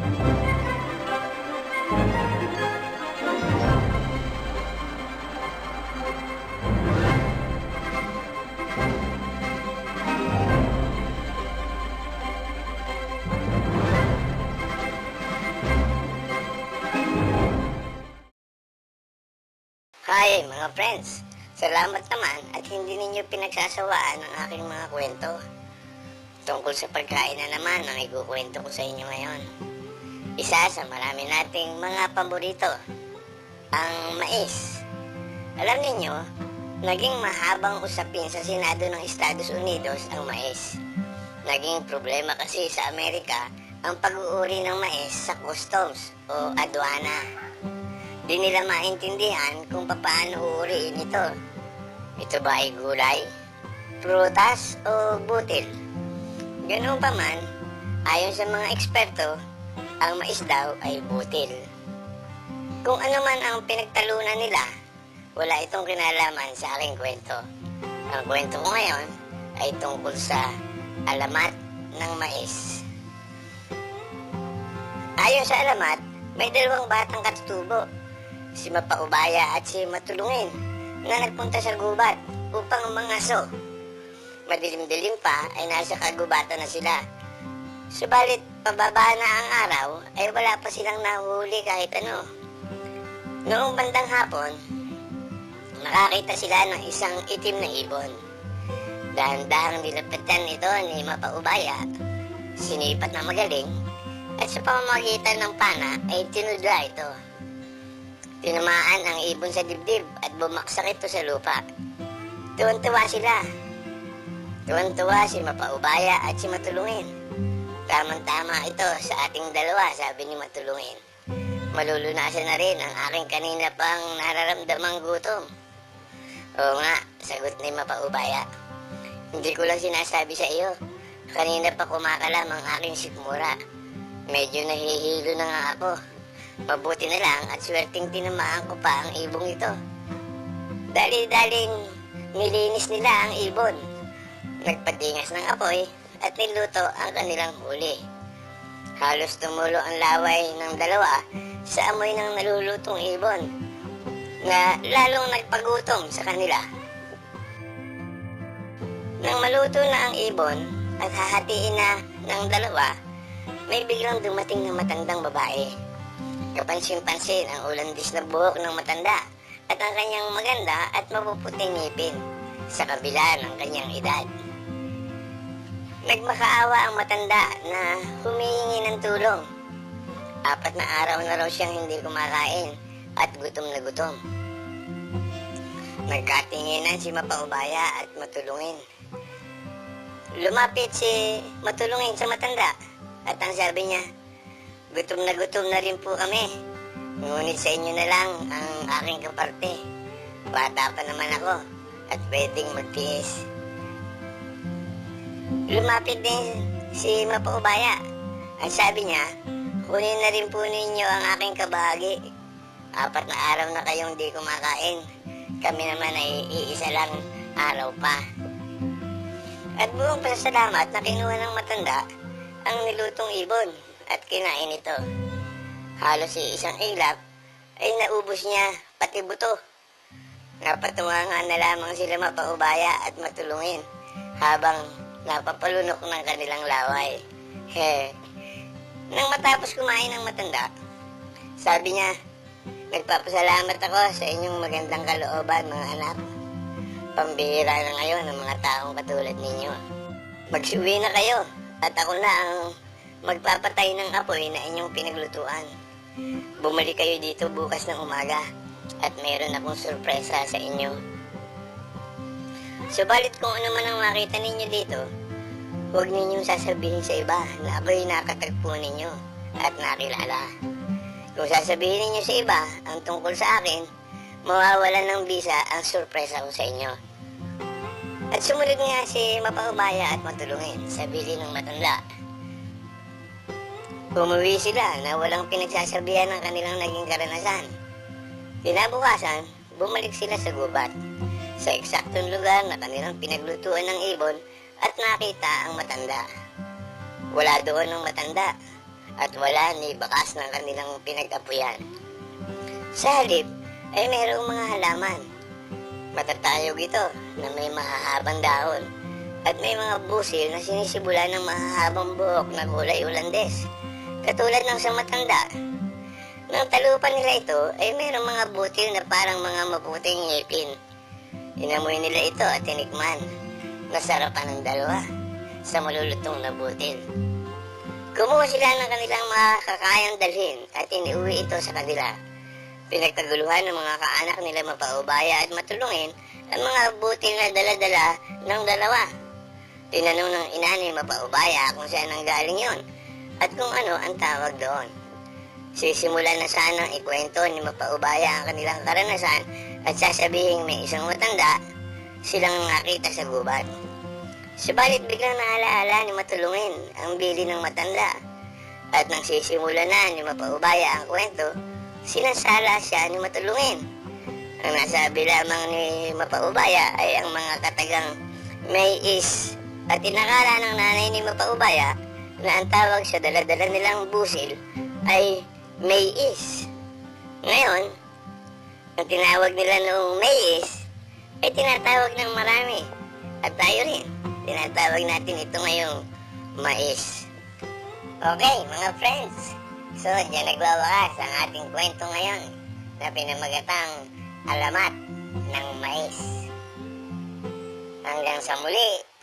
Hi mga friends! Salamat naman at hindi ninyo pinagsasawaan ang aking mga kwento. Tungkol sa pagkain na naman ang ikukwento ko sa inyo ngayon. Isa sa marami nating mga paborito, ang mais. Alam ninyo, naging mahabang usapin sa Senado ng Estados Unidos ang mais. Naging problema kasi sa Amerika ang pag-uuri ng mais sa customs o aduana. Di nila maintindihan kung paano uuriin ito. Ito ba ay gulay, prutas o butil? Ganoon pa man, ayon sa mga eksperto, ang mais daw ay butil. Kung ano man ang pinagtalunan nila, wala itong kinalaman sa aking kwento. Ang kwento ko ngayon ay tungkol sa alamat ng mais. Ayon sa alamat, may dalawang batang katutubo, si Mapaubaya at si Matulungin, na nagpunta sa gubat upang mangaso. Madilim-dilim pa ay nasa kagubatan na sila. Subalit pababa na ang araw ay wala pa silang nahuli kahit ano. Noong bandang hapon, nakakita sila ng isang itim na ibon. Dahan-dahang nilapitan ito ni Mapaubaya, sinipat na magaling, at sa pamamagitan ng pana ay tinudla ito. Tinamaan ang ibon sa dibdib at bumaksak ito sa lupa. Tuwan-tuwa sila. Tuwan-tuwa si Mapaubaya at si Matulungin. Tamang-tama ito sa ating dalawa, sabi ni Matulungin. Malulunasan na rin ang aking kanina pang nararamdamang gutom. Oo nga, sagot ni Mapaubaya. Hindi ko lang sinasabi sa iyo. Kanina pa kumakalam ang aking sikmura. Medyo nahihilo na nga ako. Mabuti na lang at swerteng tinamaan ko pa ang ibong ito. Dali-daling nilinis nila ang ibon. Nagpadingas ng apoy at niluto ang kanilang huli. Halos tumulo ang laway ng dalawa sa amoy ng nalulutong ibon na lalong nagpagutom sa kanila. Nang maluto na ang ibon at hahatiin na ng dalawa, may biglang dumating na matandang babae. Kapansin-pansin ang ulandis na buhok ng matanda at ang kanyang maganda at mapuputing ngipin sa kabila ng kanyang edad. Nagmakaawa ang matanda na humihingi ng tulong. 4 na araw na raw siyang hindi kumakain at gutom na gutom. Nagkatinginan si Mapaubaya at Matulungin. Lumapit si Matulungin sa matanda at ang sabi niya, gutom na rin po kami. Ngunit sa inyo na lang ang aking kaparte. Bata pa naman ako at pwedeng magtiis. Lumapit din si Mapaubaya. Ang sabi niya, kunin na rin po ninyo ang aking kabahagi. 4 na araw na kayong di kumakain. Kami naman ay iisa lang araw pa. At buong pasasalamat na kinuha ng matanda ang nilutong ibon at kinain ito. Halos isang iglap ay naubos niya pati buto. Napatuwa nga na lamang sila Mapaubaya at Matulungin habang napapalunok ng kanilang laway. Nang matapos kumain ng matanda, sabi niya, nagpapasalamat ako sa inyong magandang kalooban mga anak. Pambihira na ngayon ang mga taong katulad ninyo. Magsuwi na kayo at ako na ang magpapatay ng apoy na inyong pinaglutuan. Bumalik kayo dito bukas ng umaga at mayroon akong sorpresa sa inyo. Subalit kung ano man ang makita ninyo dito, huwag ninyong sasabihin sa iba na ako'y nakatagpo ninyo at nakilala. Kung sasabihin ninyo sa iba ang tungkol sa akin, mawawalan ng bisa ang sorpresa ko sa inyo. At sumunod nga si Mapaubaya at Matulungin sa bili ng matanda. Umuwi sila na walang pinagsasabihan ng kanilang naging karanasan. Kinabukasan, bumalik sila sa gubat, sa eksaktong lugar na kanilang pinaglutuan ng ibon at nakita ang matanda. Wala doon ang matanda at wala ni bakas ng kanilang pinag-apuyan. Sa halip ay mayroong mga halaman. Matatayog ito na may mahahabang dahon at may mga busil na sinisibulan ng mahahabang buhok na kulay Ulandes, katulad ng sa matanda. Nang talupan nila ito ay mayroong mga butil na parang mga maputing ngipin. Inamoy nila ito at tinikman. Nasarapan ng dalawa sa malulutong na butil. Kumuha sila ng kanilang makakayang dalhin at iniuwi ito sa kanila. Pinagkaguluhan ng mga kaanak nila Mapaubaya at Matulungin ang mga butil na dala-dala ng dalawa. Tinanong ng ina ni Mapaubaya kung saan ang galing yon at kung ano ang tawag doon. Sisimulan na sanang ikwento ni Mapaubaya ang kanilang karanasan at sasabihin may isang matanda silang nakita sa gubat. Subalit biglang naalaala ni Matulungin ang bili ng matanda at nang sisimula na ni Mapaubaya ang kwento, sinasala siya ni Matulungin. Ang nasabi lamang ni Mapaubaya ay ang mga katagang may is at inakala ng nanay ni Mapaubaya na ang tawag sa dala-dala nilang busil ay may is. Ngayon, ang tinawag nila noong may is ay tinatawag ng marami at tayo rin. Tinatawag natin ito ngayong mais. Okay, mga friends. So, dyan nagwawakas ang ating kwento ngayon na pinamagatang alamat ng mais. Hanggang sa muli.